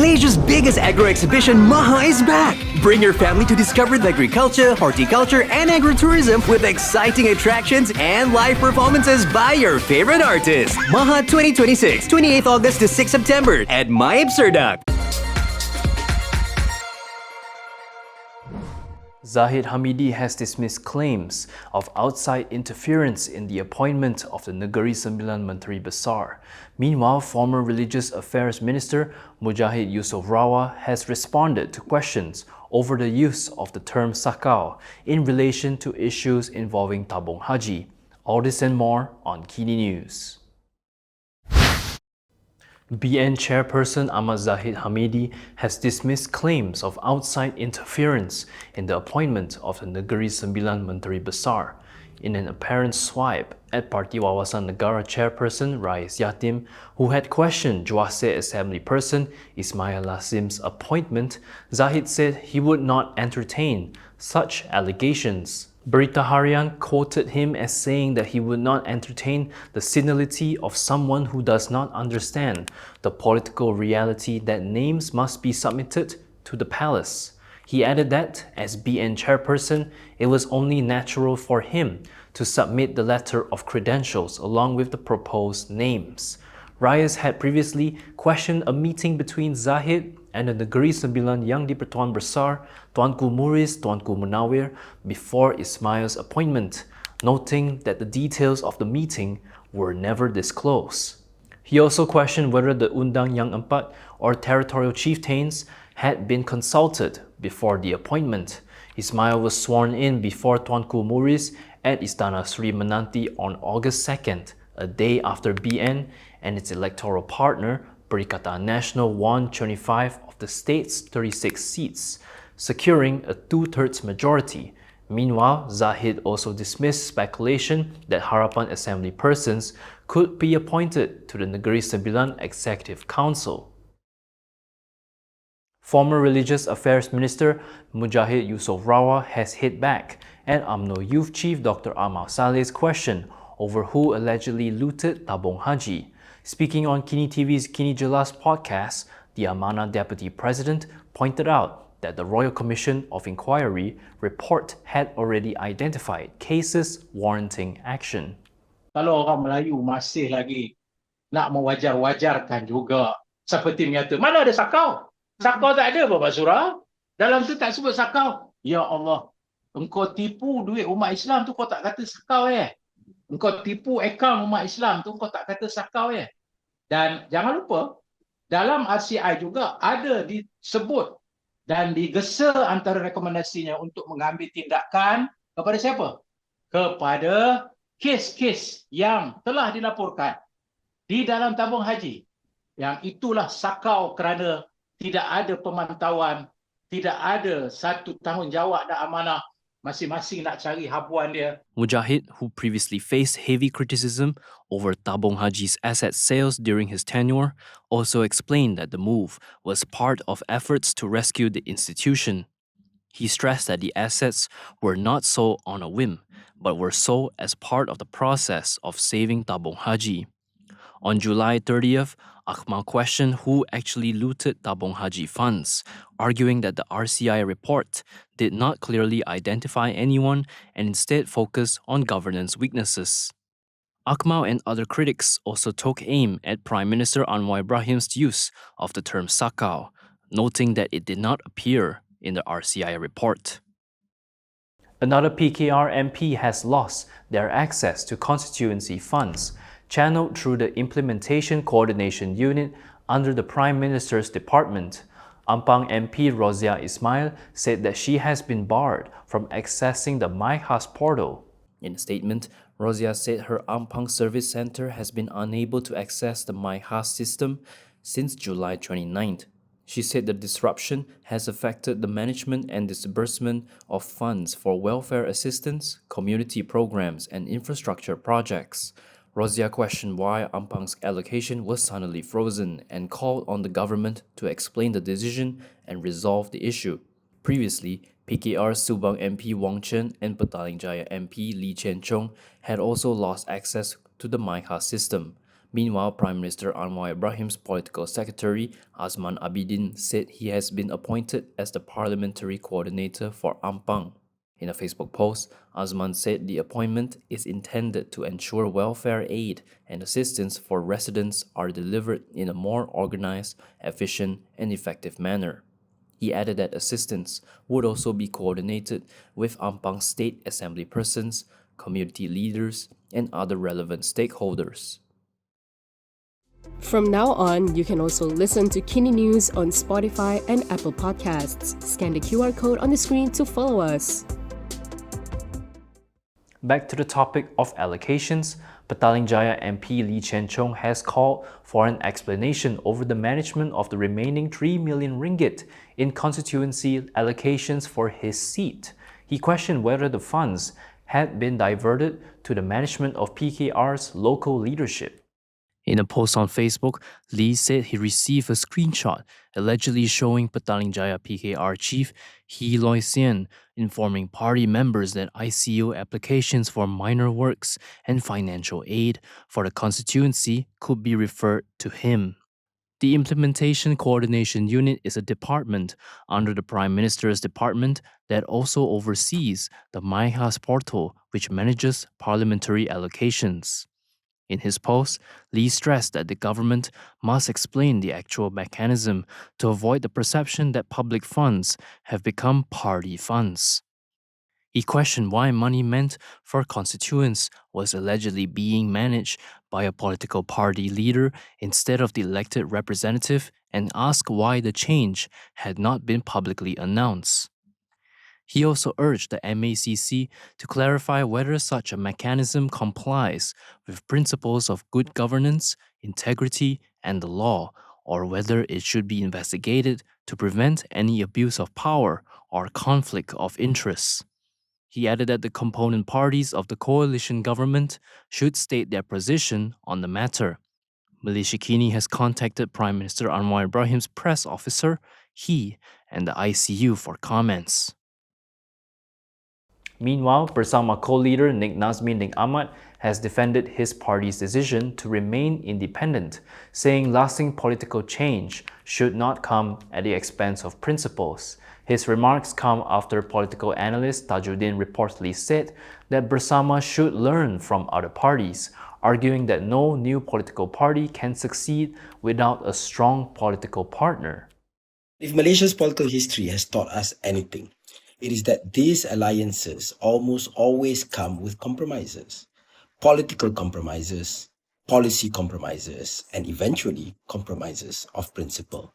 Malaysia's biggest agro exhibition, Maha, is back. Bring your family to discover the agriculture, horticulture, and agritourism with exciting attractions and live performances by your favorite artists. Maha 2026, 28th August to 6th September at My Amsterdam. Zahid Hamidi has dismissed claims of outside interference in the appointment of the Negeri Sembilan Menteri Besar. Meanwhile, former Religious Affairs Minister Mujahid Yusof Rawa has responded to questions over the use of the term sakau in relation to issues involving Tabung Haji. All this and more on KiniNews. BN chairperson Ahmad Zahid Hamidi has dismissed claims of outside interference in the appointment of the Negeri Sembilan Menteri Besar in an apparent swipe at Parti Wawasan Negara chairperson Rais Yatim, who had questioned Juasseh assemblyperson Ismail Lasim's appointment. Zahid said he would not entertain such allegations. Berita Harian quoted him as saying that he would not entertain the senility of someone who does not understand the political reality that names must be submitted to the palace. He added that, as BN chairperson, it was only natural for him to submit the letter of credentials along with the proposed names. Reyes had previously questioned a meeting between Zahid and the Negeri Sembilan Yang di-Pertuan Besar, Tuanku Muris, Tuanku Munawir, before Ismail's appointment, noting that the details of the meeting were never disclosed. He also questioned whether the Undang Yang Empat or territorial chieftains had been consulted before the appointment. Ismail was sworn in before Tuanku Muris at Istana Sri Menanti on August 2nd, a day after BN and its electoral partner, Perikatan Nasional, won 25 of the state's 36 seats, securing a two-thirds majority. Meanwhile, Zahid also dismissed speculation that Harapan assembly persons could be appointed to the Negeri Sembilan Executive Council. Former Religious Affairs Minister Mujahid Yusof Rawa has hit back at Umno Youth Chief Dr Akmal Saleh's question over who allegedly looted Tabung Haji. Speaking on KiniTV's Kini Jelas podcast, the Amanah Deputy President pointed out that the Royal Commission of Inquiry report had already identified cases warranting action. Kalau orang Melayu masih lagi nak mewajar-wajarkan juga seperti menyata, mana ada sakau? Sakau tak ada, Bapak Surah. Dalam tu tak sebut sakau. Ya Allah, engkau tipu duit umat Islam tu kau tak kata sakau Engkau tipu akaun umat Islam tu kau tak kata sakau Dan jangan lupa, dalam RCI juga ada disebut dan digesa antara rekomendasinya untuk mengambil tindakan kepada siapa? Kepada kes-kes yang telah dilaporkan di dalam tabung haji. Yang itulah sakau kerana tidak ada pemantauan, tidak ada satu tanggungjawab dan amanah. Masing-masing nak cari habuan dia. Mujahid, who previously faced heavy criticism over Tabung Haji's asset sales during his tenure, also explained that the move was part of efforts to rescue the institution. He stressed that the assets were not sold on a whim, but were sold as part of the process of saving Tabung Haji. On July 30th, Akmal questioned who actually looted Tabung Haji funds, arguing that the RCI report did not clearly identify anyone and instead focused on governance weaknesses. Akmal and other critics also took aim at Prime Minister Anwar Ibrahim's use of the term sakau, noting that it did not appear in the RCI report. Another PKR MP has lost their access to constituency funds, channeled through the Implementation Coordination Unit under the Prime Minister's Department. Ampang MP Rozia Ismail said that she has been barred from accessing the MyHas portal. In a statement, Rozia said her Ampang Service Center has been unable to access the MyHas system since July 29th. She said the disruption has affected the management and disbursement of funds for welfare assistance, community programs, and infrastructure projects. Rozia questioned why Ampang's allocation was suddenly frozen and called on the government to explain the decision and resolve the issue. Previously, PKR Subang MP Wong Chen and Petaling Jaya MP Lee Chen Chong had also lost access to the MyHas system. Meanwhile, Prime Minister Anwar Ibrahim's political secretary, Azman Abidin, said he has been appointed as the parliamentary coordinator for Ampang. In a Facebook post, Azman said the appointment is intended to ensure welfare aid and assistance for residents are delivered in a more organized, efficient, and effective manner. He added that assistance would also be coordinated with Ampang state assembly persons, community leaders, and other relevant stakeholders. From now on, you can also listen to KiniNews on Spotify and Apple Podcasts. Scan the QR code on the screen to follow us. Back to the topic of allocations, Petaling Jaya MP Lee Chen Chong has called for an explanation over the management of the remaining 3 million ringgit in constituency allocations for his seat. He questioned whether the funds had been diverted to the management of PKR's local leadership. In a post on Facebook, Lee said he received a screenshot allegedly showing Petaling Jaya PKR chief He Loi Sien informing party members that ICO applications for minor works and financial aid for the constituency could be referred to him. The Implementation Coordination Unit is a department under the Prime Minister's department that also oversees the MyHas portal, which manages parliamentary allocations. In his post, Lee stressed that the government must explain the actual mechanism to avoid the perception that public funds have become party funds. He questioned why money meant for constituents was allegedly being managed by a political party leader instead of the elected representative and asked why the change had not been publicly announced. He also urged the MACC to clarify whether such a mechanism complies with principles of good governance, integrity, and the law, or whether it should be investigated to prevent any abuse of power or conflict of interests. He added that the component parties of the coalition government should state their position on the matter. Malaysia Kini has contacted Prime Minister Anwar Ibrahim's press officer, and the ICU for comments. Meanwhile, Bersama co-leader Nik Nazmi Nik Ahmad has defended his party's decision to remain independent, saying lasting political change should not come at the expense of principles. His remarks come after political analyst Tajuddin reportedly said that Bersama should learn from other parties, arguing that no new political party can succeed without a strong political partner. If Malaysia's political history has taught us anything, it is that these alliances almost always come with compromises. Political compromises, policy compromises, and eventually compromises of principle.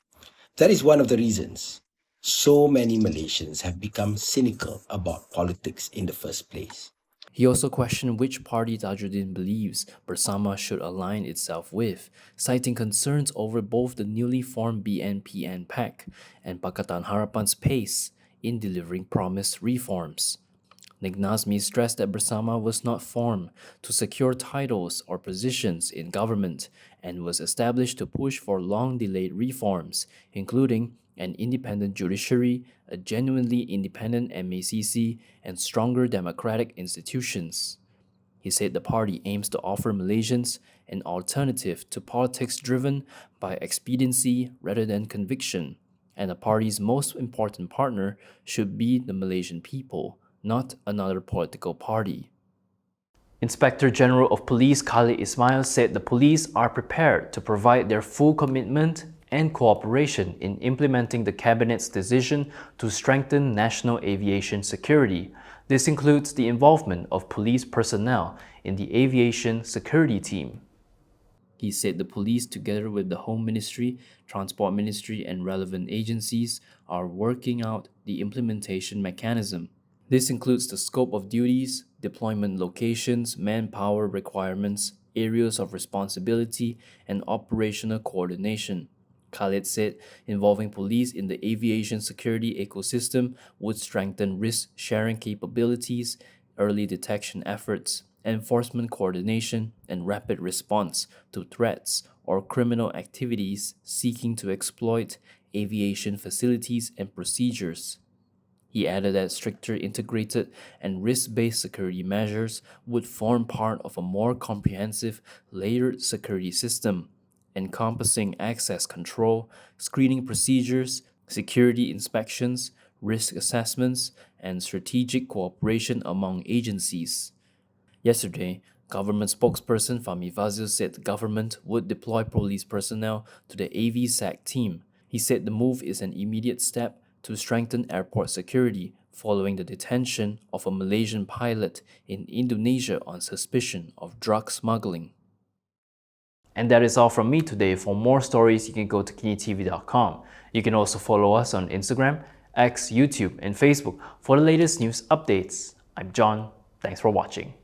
That is one of the reasons so many Malaysians have become cynical about politics in the first place. He also questioned which party Tajuddin believes Bersama should align itself with, citing concerns over both the newly formed BNPN PAC and Pakatan Harapan's pace in delivering promised reforms. Nik Nazmi stressed that Bersama was not formed to secure titles or positions in government and was established to push for long-delayed reforms, including an independent judiciary, a genuinely independent MACC, and stronger democratic institutions. He said the party aims to offer Malaysians an alternative to politics driven by expediency rather than conviction, and the party's most important partner should be the Malaysian people, not another political party. Inspector General of Police Khalid Ismail said the police are prepared to provide their full commitment and cooperation in implementing the Cabinet's decision to strengthen national aviation security. This includes the involvement of police personnel in the aviation security team. He said the police, together with the Home Ministry, Transport Ministry, and relevant agencies, are working out the implementation mechanism. This includes the scope of duties, deployment locations, manpower requirements, areas of responsibility, and operational coordination. Khalid said involving police in the aviation security ecosystem would strengthen risk-sharing capabilities, early detection efforts, enforcement coordination, and rapid response to threats or criminal activities seeking to exploit aviation facilities and procedures. He added that stricter integrated and risk-based security measures would form part of a more comprehensive, layered security system, encompassing access control, screening procedures, security inspections, risk assessments, and strategic cooperation among agencies. Yesterday, government spokesperson Fahmi Fazil said the government would deploy police personnel to the AVSAC team. He said the move is an immediate step to strengthen airport security following the detention of a Malaysian pilot in Indonesia on suspicion of drug smuggling. And that is all from me today. For more stories, you can go to Kinitv.com. You can also follow us on Instagram, X, YouTube, and Facebook for the latest news updates. I'm John. Thanks for watching.